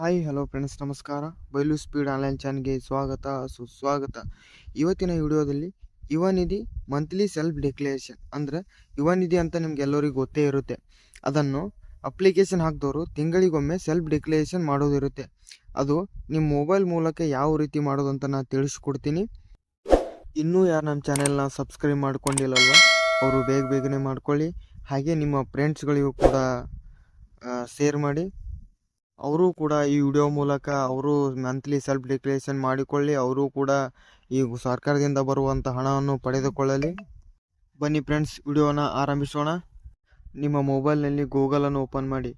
Hi hello friends, ನಮಸ್ಕಾರ. ಬೈಲು speed online ಚಾನಲ್ಗೆ ಸ್ವಾಗತ ಸುಸ್ವಾಗತ. ಇವತ್ತಿನ ವಿಡಿಯೋದಲ್ಲಿ ಯುವ ನಿಧಿ ಮಂತ್ಲಿ ಸೆಲ್ಫ್ ಡಿಕ್ಲೇರೇಷನ್ ಅಂದರೆ ಯುವ ನಿಧಿ ಅಂತ ನಿಮ್ಗೆ ಎಲ್ಲರಿಗೂ ಗೊತ್ತೇ ಇರುತ್ತೆ. ಅದನ್ನು ಅಪ್ಲಿಕೇಶನ್ ಹಾಕಿದವರು ತಿಂಗಳಿಗೊಮ್ಮೆ ಸೆಲ್ಫ್ ಡಿಕ್ಲೇರೇಷನ್ ಮಾಡೋದಿರುತ್ತೆ. ಅದು ನಿಮ್ಮ ಮೊಬೈಲ್ ಮೂಲಕ ಯಾವ ರೀತಿ ಮಾಡೋದು ಅಂತ ನಾನು ತಿಳಿಸ್ಕೊಡ್ತೀನಿ. ಇನ್ನೂ ಯಾರು ನಮ್ಮ ಚಾನೆಲ್ನ ಸಬ್ಸ್ಕ್ರೈಬ್ ಮಾಡ್ಕೊಂಡಿಲ್ಲಲ್ವ ಅವರು ಬೇಗನೆ ಮಾಡ್ಕೊಳ್ಳಿ. ಹಾಗೆ ನಿಮ್ಮ ಫ್ರೆಂಡ್ಸ್ಗಳಿಗೂ ಕೂಡ ಶೇರ್ ಮಾಡಿ. ಅವರು ಕೂಡ ಈ ವಿಡಿಯೋ ಮೂಲಕ ಅವರು ಮಂತ್ಲಿ ಸೆಲ್ಫ್ ಡಿಕ್ಲೇರೇಷನ್ ಮಾಡಿಕೊಳ್ಳಿ. ಅವರು ಕೂಡ ಈ ಸರ್ಕಾರದಿಂದ ಬರುವಂಥ ಹಣವನ್ನು ಪಡೆದುಕೊಳ್ಳಲಿ. ಬನ್ನಿ ಫ್ರೆಂಡ್ಸ್, ವಿಡಿಯೋನ ಆರಂಭಿಸೋಣ. ನಿಮ್ಮ ಮೊಬೈಲ್ನಲ್ಲಿ ಗೂಗಲನ್ನು ಓಪನ್ ಮಾಡಿ.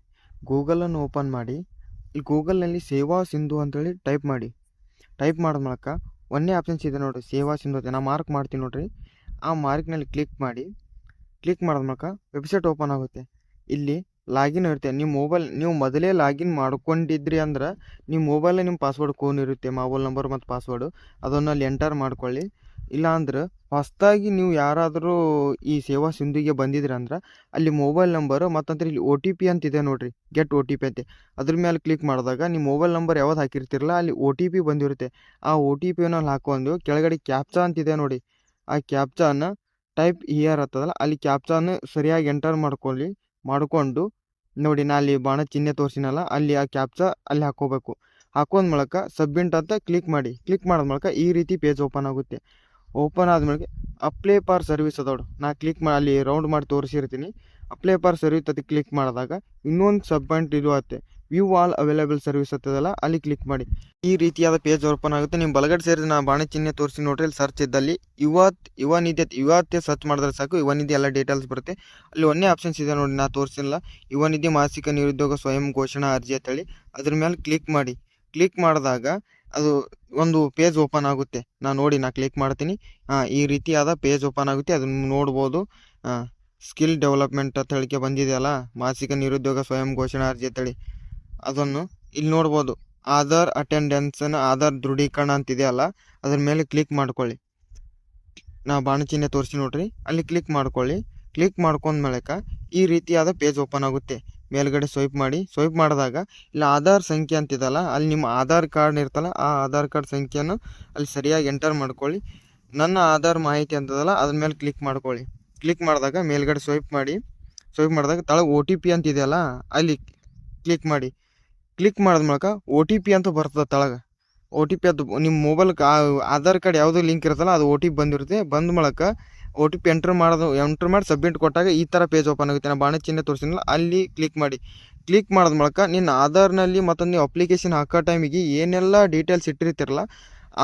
ಇಲ್ಲಿ ಗೂಗಲ್ನಲ್ಲಿ ಸೇವಾ ಸಿಂಧು ಅಂತೇಳಿ ಟೈಪ್ ಮಾಡಿ. ಟೈಪ್ ಮಾಡಿದ ಮೂಲಕ ಒಂದೇ ಆಪ್ಷನ್ಸ್ ಇದೆ ನೋಡಿರಿ, ಸೇವಾ ಸಿಂಧು ಅಂತ. ನಾನು ಮಾರ್ಕ್ ಮಾಡ್ತೀನಿ ನೋಡಿರಿ. ಆ ಮಾರ್ಕ್ನಲ್ಲಿ ಕ್ಲಿಕ್ ಮಾಡಿ. ಕ್ಲಿಕ್ ಮಾಡಿದ ಮೂಲಕ ವೆಬ್ಸೈಟ್ ಓಪನ್ ಆಗುತ್ತೆ. ಇಲ್ಲಿ ಲಾಗಿನ್ ಇರುತ್ತೆ. ನೀವು ಮೊದಲೇ ಲಾಗಿನ್ ಮಾಡ್ಕೊಂಡಿದ್ರಿ ಅಂದ್ರೆ ನಿಮ್ಮ ಮೊಬೈಲಲ್ಲಿ ನಿಮ್ಮ ಪಾಸ್ವರ್ಡ್ ಕೋನ್ ಇರುತ್ತೆ, ಮೊಬೈಲ್ ನಂಬರ್ ಮತ್ತು ಪಾಸ್ವರ್ಡು. ಅದನ್ನು ಅಲ್ಲಿ ಎಂಟರ್ ಮಾಡ್ಕೊಳ್ಳಿ. ಇಲ್ಲಾಂದ್ರೆ ಹೊಸದಾಗಿ ನೀವು ಯಾರಾದರೂ ಈ ಸೇವಾ ಸಿಂಧುಗೆ ಬಂದಿದ್ರಿ ಅಂದ್ರೆ ಅಲ್ಲಿ ಮೊಬೈಲ್ ನಂಬರು ಮತ್ತಂದ್ರೆ ಇಲ್ಲಿ OTP ಅಂತಿದೆ ನೋಡಿರಿ, ಗೆಟ್ OTP ಅಂತೆ. ಅದ್ರ ಮೇಲೆ ಕ್ಲಿಕ್ ಮಾಡಿದಾಗ ನಿಮ್ಮ ಮೊಬೈಲ್ ನಂಬರ್ ಯಾವ್ದು ಹಾಕಿರ್ತಿರಲ್ಲ ಅಲ್ಲಿ OTP ಬಂದಿರುತ್ತೆ. ಆ OTPಯನ್ನು ಹಾಕೊಂಡು ಕೆಳಗಡೆ ಕ್ಯಾಪ್ಚಾ ಅಂತಿದೆ ನೋಡಿ, ಆ ಕ್ಯಾಪ್ಚಾನ ಟೈಪ್ ಹಿಯರ್ ಆಗ್ತದಲ್ಲ ಅಲ್ಲಿ ಕ್ಯಾಪ್ಚಾನ ಸರಿಯಾಗಿ ಎಂಟರ್ ಮಾಡಿಕೊಂಡು ನೋಡಿ, ನಾ ಅಲ್ಲಿ ಬಾಣ ಚಿಹ್ನೆ ತೋರಿಸಿನಲ್ಲ ಅಲ್ಲಿ ಆ ಕ್ಯಾಪ್ಚಾ ಅಲ್ಲಿ ಹಾಕೋಬೇಕು. ಹಾಕೊಂಡ ಮೂಲಕ ಸಬ್ಮಿಟ್ ಅಂತ ಕ್ಲಿಕ್ ಮಾಡಿ. ಕ್ಲಿಕ್ ಮಾಡಿದ ಮೂಲಕ ಈ ರೀತಿ ಪೇಜ್ ಓಪನ್ ಆಗುತ್ತೆ. ಓಪನ್ ಆದ್ಮೇಲೆ ಅಪ್ಲೈ ಫಾರ್ ಸರ್ವಿಸ್ ಅದೋಡು ನಾ ಕ್ಲಿಕ್ ಮಾಡಿ ಅಲ್ಲಿ ರೌಂಡ್ ಮಾಡಿ ತೋರಿಸಿರ್ತೀನಿ. ಅಪ್ಲೈ ಫಾರ್ ಸರ್ವಿಸ್ ಅದು ಕ್ಲಿಕ್ ಮಾಡಿದಾಗ ಇನ್ನೊಂದು ಸಬ್ಮಿಟ್ ಇದು ಆಗುತ್ತೆ, ವ್ಯೂ ಆಲ್ ಅವೈಲೇಬಲ್ ಸರ್ವಿಸ್ ಆಗ್ತದಲ್ಲ ಅಲ್ಲಿ ಕ್ಲಿಕ್ ಮಾಡಿ. ಈ ರೀತಿಯಾದ ಪೇಜ್ ಓಪನ್ ಆಗುತ್ತೆ. ನಿಮ್ಮ ಬಲಗಡೆ ಸೇರಿದ ನಾ ಬಾಣ ಚಿಹ್ನೆ ತೋರಿಸಿ ನೋಡ್ರಿ, ಇಲ್ಲಿ ಸರ್ಚ್ ಇದ್ದಲ್ಲಿ ಯುವ ನಿಧಿ ಇವತ್ತೇ ಸರ್ಚ್ ಮಾಡಿದ್ರೆ ಸಾಕು, ಯುವ ನಿಧಿ ಎಲ್ಲ ಡೀಟೇಲ್ಸ್ ಬರುತ್ತೆ. ಅಲ್ಲಿ ಒಂದೇ ಆಪ್ಷನ್ಸ್ ಇದೆ ನೋಡಿ, ನಾ ತೋರಿಸಿಲ್ಲ, ಯುವ ನಿಧಿ ಮಾಸಿಕ ನಿರುದ್ಯೋಗ ಸ್ವಯಂ ಘೋಷಣಾ ಅರ್ಜಿ ಅಂತೇಳಿ. ಅದ್ರ ಮೇಲೆ ಕ್ಲಿಕ್ ಮಾಡಿ. ಕ್ಲಿಕ್ ಮಾಡಿದಾಗ ಅದು ಒಂದು ಪೇಜ್ ಓಪನ್ ಆಗುತ್ತೆ. ನಾ ಕ್ಲಿಕ್ ಮಾಡ್ತೀನಿ. ಈ ರೀತಿಯಾದ ಪೇಜ್ ಓಪನ್ ಆಗುತ್ತೆ. ಅದನ್ನು ನೋಡ್ಬೋದು. ಸ್ಕಿಲ್ ಡೆವಲಪ್ಮೆಂಟ್ ಅಂತ ಹೇಳಿಕೆ ಬಂದಿದೆಯಲ್ಲ, ಮಾಸಿಕ ನಿರುದ್ಯೋಗ ಸ್ವಯಂ ಘೋಷಣಾ ಅರ್ಜಿ ಅಂತೇಳಿ, ಅದನ್ನು ಇಲ್ಲಿ ನೋಡ್ಬೋದು. ಆಧಾರ್ ಅಟೆಂಡೆನ್ಸ್ನ ಆಧಾರ್ ದೃಢೀಕರಣ ಅಂತಿದೆಯಲ್ಲ ಅದ್ರ ಮೇಲೆ ಕ್ಲಿಕ್ ಮಾಡ್ಕೊಳ್ಳಿ. ನಾ ಬಾಣ ಚಿಹ್ನೆ ತೋರಿಸಿ ನೋಡ್ರಿ, ಅಲ್ಲಿ ಕ್ಲಿಕ್ ಮಾಡ್ಕೊಳ್ಳಿ. ಕ್ಲಿಕ್ ಮಾಡ್ಕೊಂಡ ಮೂಲಕ ಈ ರೀತಿಯಾದ ಪೇಜ್ ಓಪನ್ ಆಗುತ್ತೆ. ಮೇಲ್ಗಡೆ ಸ್ವೈಪ್ ಮಾಡಿ. ಸ್ವೈಪ್ ಮಾಡಿದಾಗ ಇಲ್ಲಿ ಆಧಾರ್ ಸಂಖ್ಯೆ ಅಂತಿದಲ್ಲ ಅಲ್ಲಿ ನಿಮ್ಮ ಆಧಾರ್ ಕಾರ್ಡ್ ಇರ್ತಲ್ಲ ಆ ಆಧಾರ್ ಕಾರ್ಡ್ ಸಂಖ್ಯೆಯನ್ನು ಅಲ್ಲಿ ಸರಿಯಾಗಿ ಎಂಟರ್ ಮಾಡ್ಕೊಳ್ಳಿ. ನನ್ನ ಆಧಾರ್ ಮಾಹಿತಿ ಅಂತದಲ್ಲ ಅದ್ರ ಮೇಲೆ ಕ್ಲಿಕ್ ಮಾಡ್ಕೊಳ್ಳಿ. ಕ್ಲಿಕ್ ಮಾಡಿದಾಗ ಮೇಲ್ಗಡೆ ಸ್ವೈಪ್ ಮಾಡಿ. ಸ್ವೈಪ್ ಮಾಡಿದಾಗ ತಳಗೆ OTP ಅಂತಿದೆಯಲ್ಲ ಅಲ್ಲಿ ಕ್ಲಿಕ್ ಮಾಡಿ. ಕ್ಲಿಕ್ ಮಾಡಿದ ಮೂಲಕ OTP ಅಂತ ಬರ್ತದೆ ತಳಗೆ. OTP ಅದು ನಿಮ್ಮ ಮೊಬೈಲ್ಗೆ ಆಧಾರ್ ಕಾರ್ಡ್ ಯಾವುದೋ ಲಿಂಕ್ ಇರುತ್ತಲ್ಲ ಅದು OTP ಬಂದಿರುತ್ತೆ. ಬಂದ ಮೂಲಕ OTP ಎಂಟರ್ ಮಾಡಿ ಸಬ್ಮಿಟ್ ಕೊಟ್ಟಾಗ ಈ ಥರ ಪೇಜ್ ಓಪನ್ ಆಗುತ್ತೆ. ನಾನು ಬಾಣ ಚಿಹ್ನೆ ತೋರಿಸಿದ್ನಲ್ಲ ಅಲ್ಲಿ ಕ್ಲಿಕ್ ಮಾಡಿ. ಕ್ಲಿಕ್ ಮಾಡಿದ ಮೂಲಕ ನಿನ್ನ ಆಧಾರ್ನಲ್ಲಿ ಮತ್ತೊಂದು ನೀವು ಅಪ್ಲಿಕೇಶನ್ ಹಾಕೋ ಟೈಮಿಗೆ ಏನೆಲ್ಲ ಡೀಟೇಲ್ಸ್ ಇಟ್ಟಿರ್ತಿರಲ್ಲ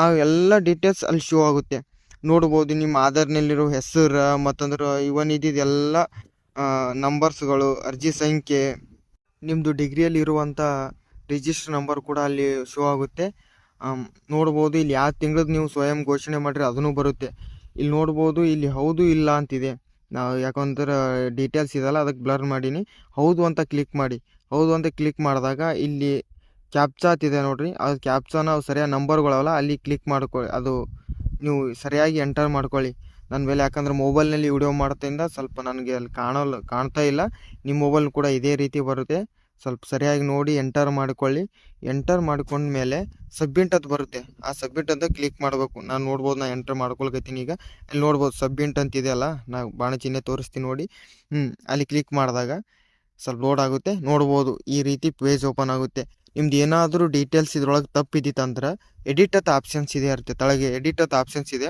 ಆ ಎಲ್ಲ ಡೀಟೇಲ್ಸ್ ಅಲ್ಲಿ ಶೋ ಆಗುತ್ತೆ. ನೋಡ್ಬೋದು ನಿಮ್ಮ ಆಧಾರ್ನಲ್ಲಿರೋ ಹೆಸರು ಮತ್ತಂದ್ರೆ ಯುವ ನಿಧಿದೆಲ್ಲ ನಂಬರ್ಸ್ಗಳು, ಅರ್ಜಿ ಸಂಖ್ಯೆ, ನಿಮ್ಮದು ಡಿಗ್ರಿಯಲ್ಲಿ ಇರುವಂಥ ರಿಜಿಸ್ಟರ್ ನಂಬರ್ ಕೂಡ ಅಲ್ಲಿ ಶೋ ಆಗುತ್ತೆ. ನೋಡ್ಬೋದು ಇಲ್ಲಿ ಯಾವ ತಿಂಗಳದ್ದು ನೀವು ಸ್ವಯಂ ಘೋಷಣೆ ಮಾಡಿರಿ ಅದನ್ನು ಬರುತ್ತೆ. ಇಲ್ಲಿ ನೋಡ್ಬೋದು ಇಲ್ಲಿ ಹೌದು ಇಲ್ಲ ಅಂತಿದೆ. ನಾವು ಯಾಕಂದ್ರೆ ಡೀಟೇಲ್ಸ್ ಇದೆಲ್ಲ ಅದಕ್ಕೆ ಬ್ಲರ್ ಮಾಡೀನಿ. ಹೌದು ಅಂತ ಕ್ಲಿಕ್ ಮಾಡಿ. ಹೌದು ಅಂತ ಕ್ಲಿಕ್ ಮಾಡಿದಾಗ ಇಲ್ಲಿ ಕ್ಯಾಪ್ಚಾ ಅಂತಿದೆ ನೋಡ್ರಿ, ಅದು ಕ್ಯಾಪ್ಚಾನ ಸರಿಯಾದ ನಂಬರ್ಗಳವಲ್ಲ ಅಲ್ಲಿ ಕ್ಲಿಕ್ ಮಾಡ್ಕೊಳ್ಳಿ. ಅದು ನೀವು ಸರಿಯಾಗಿ ಎಂಟರ್ ಮಾಡ್ಕೊಳ್ಳಿ. ನನ್ನ ಮೇಲೆ ಯಾಕಂದ್ರೆ ಮೊಬೈಲ್ನಲ್ಲಿ ವಿಡಿಯೋ ಮಾಡ್ತಿಂದ ಸ್ವಲ್ಪ ನನಗೆ ಅಲ್ಲಿ ಕಾಣ್ತಾ ಇಲ್ಲ. ನಿಮ್ಮ ಮೊಬೈಲ್ ಕೂಡ ಇದೇ ರೀತಿ ಬರುತ್ತೆ. ಸ್ವಲ್ಪ ಸರಿಯಾಗಿ ನೋಡಿ ಎಂಟರ್ ಮಾಡ್ಕೊಳ್ಳಿ. ಎಂಟರ್ ಮಾಡ್ಕೊಂಡ ಮೇಲೆ ಸಬ್ಮಿಟ್ ಅಂತ ಬರುತ್ತೆ. ಆ ಸಬ್ಮಿಟ್ ಅಂತ ಕ್ಲಿಕ್ ಮಾಡಬೇಕು. ನಾನು ನೋಡ್ಬೋದು, ನಾನು ಎಂಟರ್ ಮಾಡ್ಕೊಳ್ಕತ್ತೀನಿ ಈಗ. ಅಲ್ಲಿ ನೋಡ್ಬೋದು ಸಬ್ಮಿಟ್ ಅಂತಿದೆಯಲ್ಲ, ನಾನು ಬಾಣ ಚಿಹ್ನೆ ತೋರಿಸ್ತೀನಿ ನೋಡಿ. ಅಲ್ಲಿ ಕ್ಲಿಕ್ ಮಾಡಿದಾಗ ಸ್ವಲ್ಪ ಲೋಡ್ ಆಗುತ್ತೆ. ನೋಡ್ಬೋದು ಈ ರೀತಿ ಪೇಜ್ ಓಪನ್ ಆಗುತ್ತೆ. ನಿಮ್ದು ಏನಾದರೂ ಡೀಟೇಲ್ಸ್ ಇದ್ರೊಳಗೆ ತಪ್ಪಿದ್ದಿತ್ತಂದ್ರೆ ಎಡಿಟ್ ಅಂತ ಆಪ್ಷನ್ಸ್ ಇದೆ ಇರುತ್ತೆ. ತಳಗೆ ಎಡಿಟ್ ಅಂತ ಆಪ್ಷನ್ಸ್ ಇದೆ,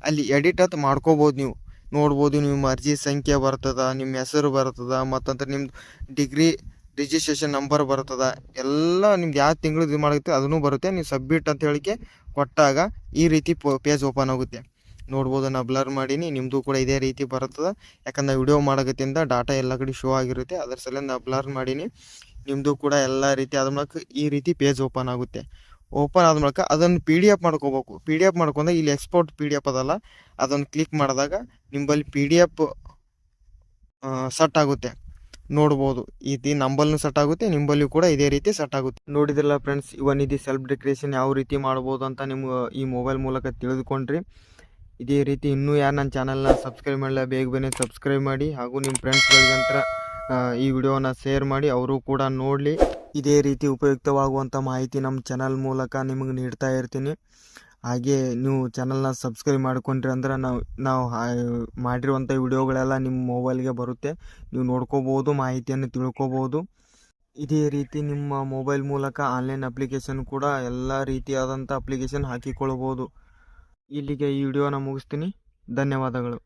ಅಲ್ಲಿ ಎಡಿಟ್ ಅಂತ ಮಾಡ್ಕೋಬೋದು ನೀವು. ನೋಡ್ಬೋದು ನಿಮ್ಮ ಅರ್ಜಿ ಸಂಖ್ಯೆ ಬರ್ತದ, ನಿಮ್ಮ ಹೆಸರು ಬರ್ತದ, ಮತ್ತಂದ್ರೆ ನಿಮ್ದು ಡಿಗ್ರಿ ರಿಜಿಸ್ಟ್ರೇಷನ್ ನಂಬರ್ ಬರ್ತದ, ಎಲ್ಲ ನಿಮ್ದು ಯಾವ ತಿಂಗಳು ಇದು ಮಾಡುತ್ತೆ ಅದನ್ನು ಬರುತ್ತೆ. ನೀವು ಸಬ್ಮಿಟ್ ಅಂತ ಹೇಳಿಕೆ ಕೊಟ್ಟಾಗ ಈ ರೀತಿ ಪೇಜ್ ಓಪನ್ ಆಗುತ್ತೆ. ನೋಡ್ಬೋದು, ನಾ ಬ್ಲರ್ ಮಾಡೀನಿ. ನಿಮ್ಮದು ಕೂಡ ಇದೇ ರೀತಿ ಬರ್ತದೆ. ಯಾಕಂದ್ರೆ ವಿಡಿಯೋ ಮಾಡೋಕತ್ತಿಂದ ಡಾಟಾ ಎಲ್ಲ ಕಡೆ ಶೋ ಆಗಿರುತ್ತೆ, ಅದ್ರ ಸಲ ನಾ ಬ್ಲರ್ ಮಾಡೀನಿ. ನಿಮ್ಮದು ಕೂಡ ಎಲ್ಲ ರೀತಿ ಆದ ಮೂಲಕ ಈ ರೀತಿ ಪೇಜ್ ಓಪನ್ ಆಗುತ್ತೆ. ಓಪನ್ ಆದ ಮೂಲಕ ಅದನ್ನು PDF ಮಾಡ್ಕೋಬೇಕು. PDF ಮಾಡ್ಕೊಂಡಾಗ ಇಲ್ಲಿ ಎಕ್ಸ್ಪೋರ್ಟ್ PDF ಅದಲ್ಲ ಅದನ್ನು ಕ್ಲಿಕ್ ಮಾಡಿದಾಗ ನಿಂಬಲ್ಲಿ PDF ಸೆಟ್ ಆಗುತ್ತೆ. ನೋಡ್ಬೋದು ಈ ರೀತಿ ನಂಬಲ್ನು ಸೆಟ್ ಆಗುತ್ತೆ, ನಿಂಬಲ್ಲಿ ಕೂಡ ಇದೇ ರೀತಿ ಸೆಟ್ ಆಗುತ್ತೆ. ನೋಡಿದ್ರಲ್ಲ ಫ್ರೆಂಡ್ಸ್, ಯುವ ನಿಧಿ ಸೆಲ್ಫ್ ಡಿಕ್ಲೇರೇಷನ್ ಯಾವ ರೀತಿ ಮಾಡ್ಬೋದು ಅಂತ ನಿಮ್ಗೆ ಈ ಮೊಬೈಲ್ ಮೂಲಕ ತಿಳಿದುಕೊಂಡ್ರಿ. ಇದೇ ರೀತಿ ಇನ್ನೂ ಯಾರು ನನ್ನ ಚಾನಲ್ನ ಸಬ್ಸ್ಕ್ರೈಬ್ ಮಾಡಲ್ಲ ಬೇಗನೆ ಸಬ್ಸ್ಕ್ರೈಬ್ ಮಾಡಿ. ಹಾಗೂ ನಿಮ್ಮ ಫ್ರೆಂಡ್ಸ್ಗಳಿಗಂತರ ಈ ವಿಡಿಯೋನ ಶೇರ್ ಮಾಡಿ, ಅವರು ಕೂಡ ನೋಡಲಿ. ಇದೇ ರೀತಿ ಉಪಯುಕ್ತವಾಗುವಂಥ ಮಾಹಿತಿ ನಮ್ಮ ಚಾನಲ್ ಮೂಲಕ ನಿಮಗೆ ನೀಡ್ತಾ ಇರ್ತೀನಿ. ಹಾಗೆ ನೀವು ಚಾನಲ್ನ ಸಬ್ಸ್ಕ್ರೈಬ್ ಮಾಡ್ಕೊಂಡ್ರಿ ಅಂದ್ರೆ ನಾವು ಮಾಡಿರುವಂಥ ವಿಡಿಯೋಗಳೆಲ್ಲ ನಿಮ್ಮ ಮೊಬೈಲ್ಗೆ ಬರುತ್ತೆ. ನೀವು ನೋಡ್ಕೋಬೋದು, ಮಾಹಿತಿಯನ್ನು ತಿಳ್ಕೊಬೋದು. ಇದೇ ರೀತಿ ನಿಮ್ಮ ಮೊಬೈಲ್ ಮೂಲಕ ಆನ್ಲೈನ್ ಅಪ್ಲಿಕೇಶನ್ ಕೂಡ ಎಲ್ಲ ರೀತಿಯಾದಂಥ ಅಪ್ಲಿಕೇಶನ್ ಹಾಕಿಕೊಳ್ಳಬಹುದು. ಇಲ್ಲಿಗೆ ಈ ವಿಡಿಯೋನ ಮುಗಿಸ್ತೀನಿ. ಧನ್ಯವಾದಗಳು.